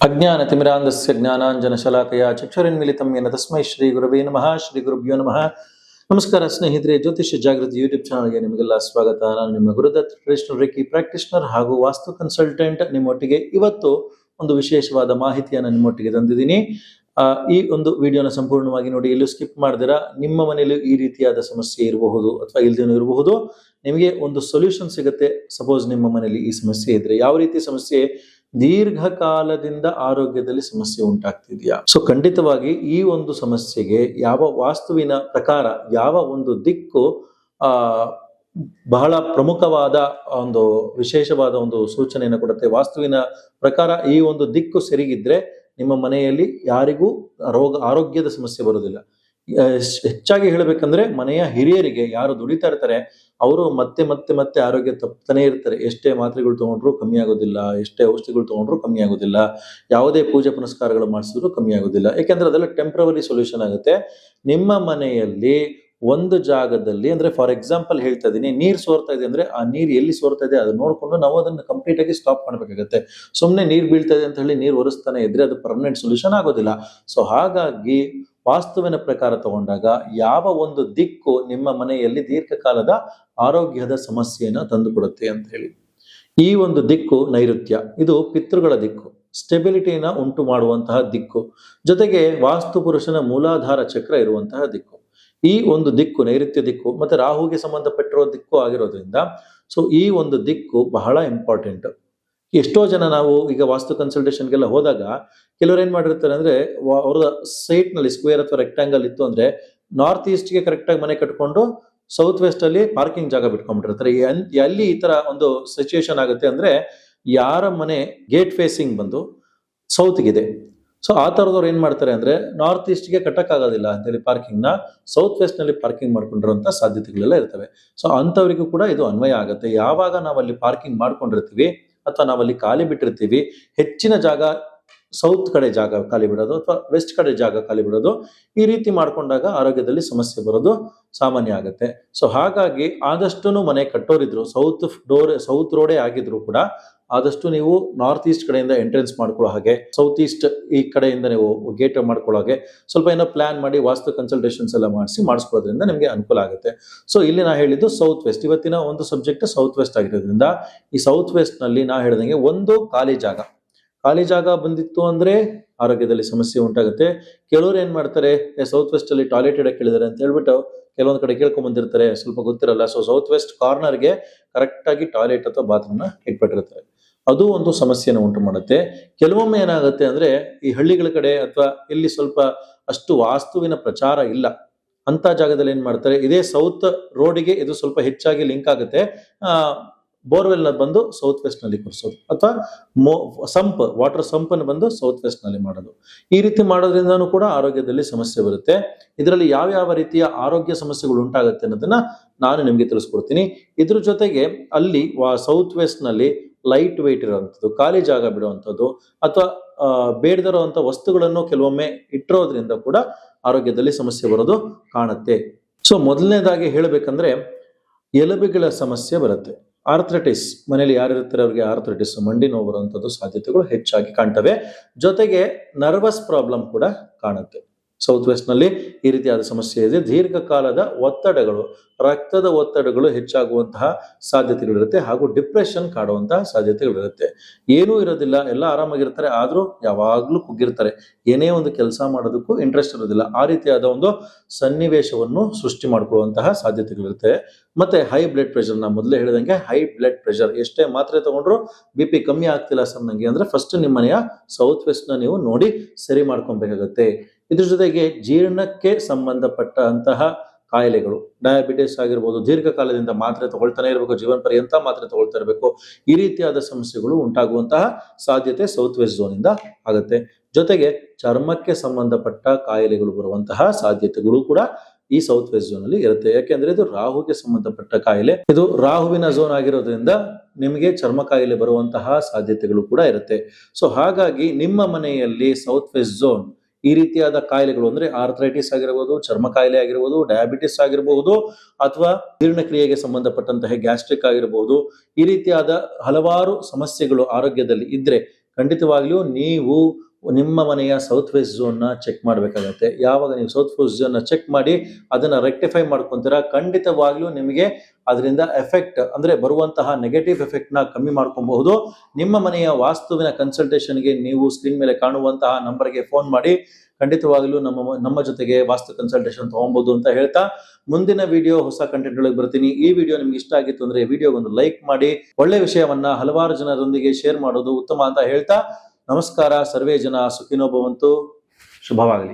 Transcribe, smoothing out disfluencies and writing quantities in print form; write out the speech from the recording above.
ಅಜ್ಞಾನತಿಮಿರಾಂಧಸ್ಯ ಜ್ಞಾನಾಂಜನಶಲಾಕಯ ಚಕ್ಷುರಿನ್ಮಿಲಿತಂ ಯೇನ ತಸ್ಮೈ ಶ್ರೀ ಗುರವೇ ನಮಃ. ಶ್ರೀ ಗುರುಭ್ಯೋ ನಮಃ. ನಮಸ್ಕಾರ ಸ್ನೇಹಿತರೆ, ಜ್ಯೋತಿಷ್ಯ ಜಾಗೃತಿ ಯೂಟ್ಯೂಬ್ ಚಾನಲ್ಗೆ ನಿಮಗೆಲ್ಲ ಸ್ವಾಗತ. ನಾನು ನಿಮ್ಮ ಗುರುದತ್ ಟ್ರೆಡಿಷನಲ್ ರೇಖಿ ಪ್ರಾಕ್ಟೀಷನರ್ ಹಾಗೂ ವಾಸ್ತು ಕನ್ಸಲ್ಟೆಂಟ್. ನಿಮ್ಮೊಟ್ಟಿಗೆ ಇವತ್ತು ಒಂದು ವಿಶೇಷವಾದ ಮಾಹಿತಿಯನ್ನು ನಿಮ್ಮೊಟ್ಟಿಗೆ ತಂದಿದ್ದೀನಿ. ಈ ಒಂದು ವಿಡಿಯೋನ ಸಂಪೂರ್ಣವಾಗಿ ನೋಡಿ, ಎಲ್ಲೂ ಸ್ಕಿಪ್ ಮಾಡಿದಿರಾ. ನಿಮ್ಮ ಮನೆಯಲ್ಲಿ ಈ ರೀತಿಯಾದ ಸಮಸ್ಯೆ ಇರಬಹುದು ಅಥವಾ ಇಲ್ದೇನೂ ಇರಬಹುದು. ನಿಮಗೆ ಒಂದು ಸೊಲ್ಯೂಷನ್ ಸಿಗುತ್ತೆ. ಸಪೋಸ್ ನಿಮ್ಮ ಮನೆಯಲ್ಲಿ ಈ ಸಮಸ್ಯೆ ಇದ್ರೆ, ಯಾವ ರೀತಿ ಸಮಸ್ಯೆ, ದೀರ್ಘಕಾಲದಿಂದ ಆರೋಗ್ಯದಲ್ಲಿ ಸಮಸ್ಯೆ ಉಂಟಾಗ್ತಿದೆಯಾ? ಸೊ ಖಂಡಿತವಾಗಿ ಈ ಒಂದು ಸಮಸ್ಯೆಗೆ ಯಾವ ವಾಸ್ತುವಿನ ಪ್ರಕಾರ ಯಾವ ಒಂದು ದಿಕ್ಕು ಬಹಳ ಪ್ರಮುಖವಾದ ಒಂದು ವಿಶೇಷವಾದ ಒಂದು ಸೂಚನೆಯನ್ನು ಕೊಡುತ್ತೆ. ವಾಸ್ತುವಿನ ಪ್ರಕಾರ ಈ ಒಂದು ದಿಕ್ಕು ಸರಿಗಿದ್ರೆ ನಿಮ್ಮ ಮನೆಯಲ್ಲಿ ಯಾರಿಗೂ ಆರೋಗ್ಯದ ಸಮಸ್ಯೆ ಬರುವುದಿಲ್ಲ. ಹೆಚ್ಚಾಗಿ ಹೇಳಬೇಕಂದ್ರೆ ಮನೆಯ ಹಿರಿಯರಿಗೆ, ಯಾರು ದುಡಿತಾ ಇರ್ತಾರೆ, ಅವರು ಮತ್ತೆ ಮತ್ತೆ ಮತ್ತೆ ಆರೋಗ್ಯ ತಪ್ಪತಾನೆ ಇರ್ತಾರೆ. ಎಷ್ಟೇ ಮಾತ್ರೆಗಳು ತಗೊಂಡ್ರು ಕಮ್ಮಿ ಆಗೋದಿಲ್ಲ, ಎಷ್ಟೇ ಔಷಧಿಗಳು ತಗೊಂಡ್ರು ಕಮ್ಮಿ ಆಗೋದಿಲ್ಲ, ಯಾವುದೇ ಪೂಜೆ ಪುನಸ್ಕಾರಗಳು ಮಾಡಿಸಿದ್ರು ಕಮ್ಮಿ ಆಗೋದಿಲ್ಲ. ಯಾಕೆಂದ್ರೆ ಅದೆಲ್ಲ ಟೆಂಪ್ರವರಿ ಸೊಲ್ಯೂಷನ್ ಆಗುತ್ತೆ. ನಿಮ್ಮ ಮನೆಯಲ್ಲಿ ಒಂದು ಜಾಗದಲ್ಲಿ, ಅಂದ್ರೆ ಫಾರ್ ಎಕ್ಸಾಂಪಲ್ ಹೇಳ್ತಾ ಇದೀನಿ, ನೀರ್ ಸೋರ್ತಾ ಇದೆ ಅಂದ್ರೆ ಆ ನೀರ್ ಎಲ್ಲಿ ಸೋರ್ತಾ ಇದೆ ಅದನ್ನ ನೋಡ್ಕೊಂಡು ನಾವು ಅದನ್ನ ಕಂಪ್ಲೀಟ್ ಆಗಿ ಸ್ಟಾಪ್ ಮಾಡ್ಬೇಕಾಗತ್ತೆ. ಸುಮ್ನೆ ನೀರ್ ಬೀಳ್ತಾ ಇದೆ ಅಂತ ಹೇಳಿ ನೀರ್ ಒರೆಸ್ತಾನೆ ಇದ್ರೆ ಅದು ಪರ್ಮನೆಂಟ್ ಸೊಲ್ಯೂಷನ್ ಆಗೋದಿಲ್ಲ. ಸೊ ಹಾಗಾಗಿ ವಾಸ್ತುವಿನ ಪ್ರಕಾರ ತಗೊಂಡಾಗ ಯಾವ ಒಂದು ದಿಕ್ಕು ನಿಮ್ಮ ಮನೆಯಲ್ಲಿ ದೀರ್ಘಕಾಲದ ಆರೋಗ್ಯದ ಸಮಸ್ಯೆಯನ್ನು ತಂದುಕೊಡುತ್ತೆ ಅಂತ ಹೇಳಿ, ಈ ಒಂದು ದಿಕ್ಕು ನೈಋತ್ಯ. ಇದು ಪಿತೃಗಳ ದಿಕ್ಕು, ಸ್ಟೆಬಿಲಿಟಿನ ಉಂಟು ಮಾಡುವಂತಹ ದಿಕ್ಕು, ಜೊತೆಗೆ ವಾಸ್ತು ಪುರುಷನ ಮೂಲಾಧಾರ ಚಕ್ರ ಇರುವಂತಹ ದಿಕ್ಕು. ಈ ಒಂದು ದಿಕ್ಕು ನೈಋತ್ಯ ದಿಕ್ಕು ಮತ್ತೆ ರಾಹುಗೆ ಸಂಬಂಧಪಟ್ಟಿರುವ ದಿಕ್ಕು ಆಗಿರೋದ್ರಿಂದ ಸೊ ಈ ಒಂದು ದಿಕ್ಕು ಬಹಳ ಇಂಪಾರ್ಟೆಂಟ್. ಎಷ್ಟೋ ಜನ ನಾವು ಈಗ ವಾಸ್ತು ಕನ್ಸಲ್ಟೇಷನ್ಗೆಲ್ಲ ಹೋದಾಗ ಕೆಲವರು ಏನ್ ಮಾಡಿರ್ತಾರೆ ಅಂದ್ರೆ, ಅವ್ರ ಸೈಟ್ ನಲ್ಲಿ ಸ್ಕ್ವೇರ್ ಅಥವಾ ರೆಕ್ಟಾಂಗಲ್ ಇತ್ತು ಅಂದ್ರೆ ನಾರ್ತ್ ಈಸ್ಟ್ ಗೆ ಕರೆಕ್ಟ್ ಆಗಿ ಮನೆ ಕಟ್ಕೊಂಡು ಸೌತ್ ವೆಸ್ಟ್ ಅಲ್ಲಿ ಪಾರ್ಕಿಂಗ್ ಜಾಗ ಬಿಟ್ಕೊಂಡ್ಬಿಟ್ಟಿರ್ತಾರೆ. ಅಲ್ಲಿ ಈ ತರ ಒಂದು ಸಿಚುಯೇಷನ್ ಆಗುತ್ತೆ ಅಂದ್ರೆ, ಯಾರ ಮನೆ ಗೇಟ್ ಫೇಸಿಂಗ್ ಬಂದು ಸೌತ್ ಗಿದೆ, ಸೊ ಆ ತರದವ್ರು ಏನ್ ಮಾಡ್ತಾರೆ ಅಂದ್ರೆ ನಾರ್ತ್ ಈಸ್ಟ್ ಗೆ ಕಟ್ಟಕ್ ಆಗೋದಿಲ್ಲ ಅಂತೇಳಿ ಪಾರ್ಕಿಂಗ್ ನ ಸೌತ್ ವೆಸ್ಟ್ ನಲ್ಲಿ ಪಾರ್ಕಿಂಗ್ ಮಾಡ್ಕೊಂಡಿರುವಂತ ಸಾಧ್ಯತೆಗಳೆಲ್ಲ ಇರ್ತವೆ. ಸೊ ಅಂತವರಿಗೂ ಕೂಡ ಇದು ಅನ್ವಯ ಆಗುತ್ತೆ. ಯಾವಾಗ ನಾವಲ್ಲಿ ಪಾರ್ಕಿಂಗ್ ಮಾಡ್ಕೊಂಡಿರ್ತೀವಿ ಅಥವಾ ನಾವಲ್ಲಿ ಖಾಲಿ ಬಿಟ್ಟಿರ್ತೀವಿ, ಹೆಚ್ಚಿನ ಜಾಗ ಸೌತ್ ಕಡೆ ಜಾಗ ಖಾಲಿ ಬಿಡೋದು ಅಥವಾ ವೆಸ್ಟ್ ಕಡೆ ಜಾಗ ಖಾಲಿ ಬಿಡೋದು, ಈ ರೀತಿ ಮಾಡ್ಕೊಂಡಾಗ ಆರೋಗ್ಯದಲ್ಲಿ ಸಮಸ್ಯೆ ಬರೋದು ಸಾಮಾನ್ಯ ಆಗುತ್ತೆ. ಸೊ ಹಾಗಾಗಿ ಆದಷ್ಟು ಮನೆ ಕಟ್ಟೋರಿದ್ರು, ಸೌತ್ ರೋಡೇ ಆಗಿದ್ರು ಕೂಡ ಆದಷ್ಟು ನೀವು ನಾರ್ತ್ ಈಸ್ಟ್ ಕಡೆಯಿಂದ ಎಂಟ್ರೆನ್ಸ್ ಮಾಡ್ಕೊಳ್ಳೋ ಹಾಗೆ, ಸೌತ್ ಈಸ್ಟ್ ಈ ಕಡೆಯಿಂದ ನೀವು ಗೇಟ್ ಮಾಡ್ಕೊಳ್ಳೋ ಹಾಗೆ ಸ್ವಲ್ಪ ಏನೋ ಪ್ಲಾನ್ ಮಾಡಿ ವಾಸ್ತು ಕನ್ಸಲ್ಟೇಷನ್ಸ್ ಎಲ್ಲ ಮಾಡಿಸ್ಕೊಳ್ಳೋದ್ರಿಂದ ನಿಮಗೆ ಅನುಕೂಲ ಆಗುತ್ತೆ. ಸೊ ಇಲ್ಲಿ ನಾ ಹೇಳಿದ್ದು ಸೌತ್ ವೆಸ್ಟ್. ಇವತ್ತಿನ ಒಂದು ಸಬ್ಜೆಕ್ಟ್ ಸೌತ್ ವೆಸ್ಟ್ ಆಗಿರೋದ್ರಿಂದ ಈ ಸೌತ್ ವೆಸ್ಟ್ ನಲ್ಲಿ ನಾ ಹೇಳಿದಂಗೆ ಒಂದು ಖಾಲಿ ಜಾಗ ಬಂದಿತ್ತು ಅಂದ್ರೆ ಆರೋಗ್ಯದಲ್ಲಿ ಸಮಸ್ಯೆ ಉಂಟಾಗುತ್ತೆ. ಕೆಲವರು ಏನ್ ಮಾಡ್ತಾರೆ, ಸೌತ್ ವೆಸ್ಟ್ ಅಲ್ಲಿ ಟಾಯ್ಲೆಟ್ ಇಡಕ್ಕೆ ಹೇಳಿದಾರೆ ಅಂತ ಹೇಳ್ಬಿಟ್ಟು ಕೆಲವೊಂದ್ ಕಡೆ ಕೇಳ್ಕೊಂಡ್ ಬಂದಿರ್ತಾರೆ, ಸ್ವಲ್ಪ ಗೊತ್ತಿರಲ್ಲ. ಸೊ ಸೌತ್ ವೆಸ್ಟ್ ಕಾರ್ನರ್ಗೆ ಕರೆಕ್ಟ್ ಆಗಿ ಟಾಯ್ಲೆಟ್ ಅಥವಾ ಬಾತ್ರೂಮ್ ನ ಇಟ್ಬಿಟ್ಟಿರ್ತಾರೆ. ಅದು ಒಂದು ಸಮಸ್ಯೆನ ಉಂಟು ಮಾಡುತ್ತೆ. ಕೆಲವೊಮ್ಮೆ ಏನಾಗುತ್ತೆ ಅಂದ್ರೆ, ಈ ಹಳ್ಳಿಗಳ ಕಡೆ ಅಥವಾ ಇಲ್ಲಿ ಸ್ವಲ್ಪ ಅಷ್ಟು ವಾಸ್ತುವಿನ ಪ್ರಚಾರ ಇಲ್ಲ ಅಂತ ಜಾಗದಲ್ಲಿ ಏನ್ ಮಾಡ್ತಾರೆ, ಇದೇ ಸೌತ್ ರೋಡಿಗೆ ಇದು ಸ್ವಲ್ಪ ಹೆಚ್ಚಾಗಿ ಲಿಂಕ್ ಆಗುತ್ತೆ. ಬೋರ್ವೆಲ್ ನ ಬಂದು ಸೌತ್ ವೆಸ್ಟ್ ನಲ್ಲಿ ಕೊರ್ಸೋದು ಅಥವಾ ವಾಟರ್ ಸಂಪ್ ಅನ್ನು ಬಂದು ಸೌತ್ ವೆಸ್ಟ್ ನಲ್ಲಿ ಮಾಡೋದು. ಈ ರೀತಿ ಮಾಡೋದ್ರಿಂದನೂ ಕೂಡ ಆರೋಗ್ಯದಲ್ಲಿ ಸಮಸ್ಯೆ ಬರುತ್ತೆ. ಇದರಲ್ಲಿ ಯಾವ ರೀತಿಯ ಆರೋಗ್ಯ ಸಮಸ್ಯೆಗಳು ಉಂಟಾಗುತ್ತೆ ಅನ್ನೋದನ್ನ ನಾನು ನಿಮ್ಗೆ ತಿಳಿಸ್ಕೊಡ್ತೀನಿ. ಇದ್ರ ಜೊತೆಗೆ ಅಲ್ಲಿ ಸೌತ್ ವೆಸ್ಟ್ ನಲ್ಲಿ ಲೈಟ್ ವೇಟ್ ಇರುವಂತದ್ದು, ಖಾಲಿ ಜಾಗ ಬಿಡುವಂಥದ್ದು ಅಥವಾ ಬೇಡದಿರುವಂತ ವಸ್ತುಗಳನ್ನು ಕೆಲವೊಮ್ಮೆ ಇಟ್ಟಿರೋದ್ರಿಂದ ಕೂಡ ಆರೋಗ್ಯದಲ್ಲಿ ಸಮಸ್ಯೆ ಬರೋದು ಕಾಣುತ್ತೆ. ಸೊ ಮೊದಲನೇದಾಗಿ ಹೇಳಬೇಕಂದ್ರೆ ಎಲುಬುಗಳ ಸಮಸ್ಯೆ ಬರುತ್ತೆ. ಆರ್ಥ್ರೈಟಿಸ್, ಮನೇಲಿ ಯಾರಿರ್ತಾರೆ ಅವ್ರಿಗೆ ಆರ್ಥ್ರೈಟಿಸ್, ಮಂಡಿ ನೋವು ಬರುವಂತದ್ದು ಸಾಧ್ಯತೆಗಳು ಹೆಚ್ಚಾಗಿ ಕಾಣ್ತವೆ. ಜೊತೆಗೆ ನರ್ವಸ್ ಪ್ರಾಬ್ಲಮ್ ಕೂಡ ಕಾಣುತ್ತೆ. ಸೌತ್ ವೆಸ್ಟ್ ನಲ್ಲಿ ಈ ರೀತಿಯಾದ ಸಮಸ್ಯೆ ಇದೆ. ದೀರ್ಘಕಾಲದ ಒತ್ತಡಗಳು, ರಕ್ತದ ಒತ್ತಡಗಳು ಹೆಚ್ಚಾಗುವಂತಹ ಸಾಧ್ಯತೆಗಳಿರುತ್ತೆ ಹಾಗೂ ಡಿಪ್ರೆಷನ್ ಕಾಡುವಂತಹ ಸಾಧ್ಯತೆಗಳಿರುತ್ತೆ. ಏನೂ ಇರೋದಿಲ್ಲ, ಎಲ್ಲ ಆರಾಮಾಗಿರ್ತಾರೆ, ಆದ್ರೂ ಯಾವಾಗ್ಲೂ ಕುಗ್ಗಿರ್ತಾರೆ, ಏನೇ ಒಂದು ಕೆಲಸ ಮಾಡೋದಕ್ಕೂ ಇಂಟ್ರೆಸ್ಟ್ ಇರೋದಿಲ್ಲ. ಆ ರೀತಿಯಾದ ಒಂದು ಸನ್ನಿವೇಶವನ್ನು ಸೃಷ್ಟಿ ಮಾಡ್ಕೊಳ್ಳುವಂತಹ ಸಾಧ್ಯತೆಗಳಿರುತ್ತೆ. ಮತ್ತೆ ಹೈ ಬ್ಲಡ್ ಪ್ರೆಷರ್, ನಾ ಮೊದಲೇ ಹೇಳಿದಂಗೆ ಹೈ ಬ್ಲಡ್ ಪ್ರೆಷರ್, ಎಷ್ಟೇ ಮಾತ್ರೆ ತಗೊಂಡ್ರು BP ಕಮ್ಮಿ ಆಗ್ತಿಲ್ಲ ಸರ್ ನಂಗೆ ಅಂದ್ರೆ ಫಸ್ಟ್ ನಿಮ್ಮ ಮನೆಯ ಸೌತ್ ವೆಸ್ಟ್ ನ ನೀವು ನೋಡಿ ಸರಿ ಮಾಡ್ಕೊಬೇಕಾಗತ್ತೆ. ಇದ್ರ ಜೊತೆಗೆ ಜೀರ್ಣಕ್ಕೆ ಸಂಬಂಧಪಟ್ಟಂತಹ ಕಾಯಿಲೆಗಳು, ಡಯಾಬಿಟಿಸ್ ಆಗಿರ್ಬೋದು, ದೀರ್ಘಕಾಲದಿಂದ ಮಾತ್ರೆ ತಗೊಳ್ತಾನೆ ಇರಬೇಕು, ಜೀವನ ಪರ್ಯಂತ ಮಾತ್ರೆ ತಗೊಳ್ತಾ ಇರಬೇಕು, ಈ ರೀತಿಯಾದ ಸಮಸ್ಯೆಗಳು ಉಂಟಾಗುವಂತಹ ಸಾಧ್ಯತೆ ಸೌತ್ ವೆಸ್ಟ್ ಝೋನ್ ಇಂದ ಆಗುತ್ತೆ. ಜೊತೆಗೆ ಚರ್ಮಕ್ಕೆ ಸಂಬಂಧಪಟ್ಟ ಕಾಯಿಲೆಗಳು ಬರುವಂತಹ ಸಾಧ್ಯತೆಗಳು ಕೂಡ ಈ ಸೌತ್ ವೆಸ್ಟ್ ಝೋನ್ ಅಲ್ಲಿ ಇರುತ್ತೆ. ಯಾಕೆಂದ್ರೆ ಇದು ರಾಹುಗೆ ಸಂಬಂಧಪಟ್ಟ ಕಾಯಿಲೆ, ಇದು ರಾಹುವಿನ ಝೋನ್ ಆಗಿರೋದ್ರಿಂದ ನಿಮಗೆ ಚರ್ಮ ಕಾಯಿಲೆ ಬರುವಂತಹ ಸಾಧ್ಯತೆಗಳು ಕೂಡ ಇರುತ್ತೆ. ಸೊ ಹಾಗಾಗಿ ನಿಮ್ಮ ಮನೆಯಲ್ಲಿ ಸೌತ್ ವೆಸ್ಟ್ ಝೋನ್ ಈ ರೀತಿಯಾದ ಕಾಯಿಲೆಗಳು ಅಂದ್ರೆ ಆರ್ಥ್ರೈಟಿಸ್ ಆಗಿರಬಹುದು, ಚರ್ಮ ಕಾಯಿಲೆ ಆಗಿರಬಹುದು, ಡಯಾಬಿಟಿಸ್ ಆಗಿರಬಹುದು, ಅಥವಾ ಜೀರ್ಣಕ್ರಿಯೆಗೆ ಸಂಬಂಧಪಟ್ಟಂತಹ ಗ್ಯಾಸ್ಟ್ರಿಕ್ ಆಗಿರಬಹುದು, ಈ ರೀತಿಯಾದ ಹಲವಾರು ಸಮಸ್ಯೆಗಳು ಆರೋಗ್ಯದಲ್ಲಿ ಇದ್ರೆ ಖಂಡಿತವಾಗ್ಲೂ ನೀವು ನಿಮ್ಮ ಮನೆಯ ಸೌತ್ ವೆಸ್ಟ್ ಝೋನ್ ನ ಚೆಕ್ ಮಾಡಬೇಕಾಗತ್ತೆ. ಯಾವಾಗ ನೀವು ಸೌತ್ ವೆಸ್ಟ್ ಝೋನ್ ನ ಚೆಕ್ ಮಾಡಿ ಅದನ್ನ ರೆಕ್ಟಿಫೈ ಮಾಡ್ಕೊಂತೀರಾ, ಖಂಡಿತವಾಗ್ಲೂ ನಿಮಗೆ ಅದರಿಂದ ಎಫೆಕ್ಟ್ ಅಂದ್ರೆ ಬರುವಂತಹ ನೆಗೆಟಿವ್ ಎಫೆಕ್ಟ್ ನ ಕಮ್ಮಿ ಮಾಡ್ಕೊಬಹುದು. ನಿಮ್ಮ ಮನೆಯ ವಾಸ್ತುವಿನ ಕನ್ಸಲ್ಟೇಷನ್ಗೆ ನೀವು ಸ್ಕ್ರೀನ್ ಮೇಲೆ ಕಾಣುವಂತಹ ನಂಬರ್ಗೆ ಫೋನ್ ಮಾಡಿ ಖಂಡಿತವಾಗ್ಲೂ ನಮ್ಮ ಜೊತೆಗೆ ವಾಸ್ತು ಕನ್ಸಲ್ಟೇಷನ್ ತಗೊಬಹುದು ಅಂತ ಹೇಳ್ತಾ, ಮುಂದಿನ ವಿಡಿಯೋ ಹೊಸ ಕಂಟೆಂಟ್ ಒಳಗೆ ಬರ್ತೀನಿ. ಈ ವಿಡಿಯೋ ನಿಮ್ಗೆ ಇಷ್ಟ ಆಗಿತ್ತು ಅಂದ್ರೆ ವಿಡಿಯೋಗೊಂದು ಲೈಕ್ ಮಾಡಿ, ಒಳ್ಳೆ ವಿಷಯವನ್ನ ಹಲವಾರು ಜನರೊಂದಿಗೆ ಶೇರ್ ಮಾಡೋದು ಉತ್ತಮ ಅಂತ ಹೇಳ್ತಾ, ನಮಸ್ಕಾರ. ಸರ್ವೇ ಜನ ಸುಖಿನೋ ಭವಂತು. ಶುಭವಾಗಲಿ.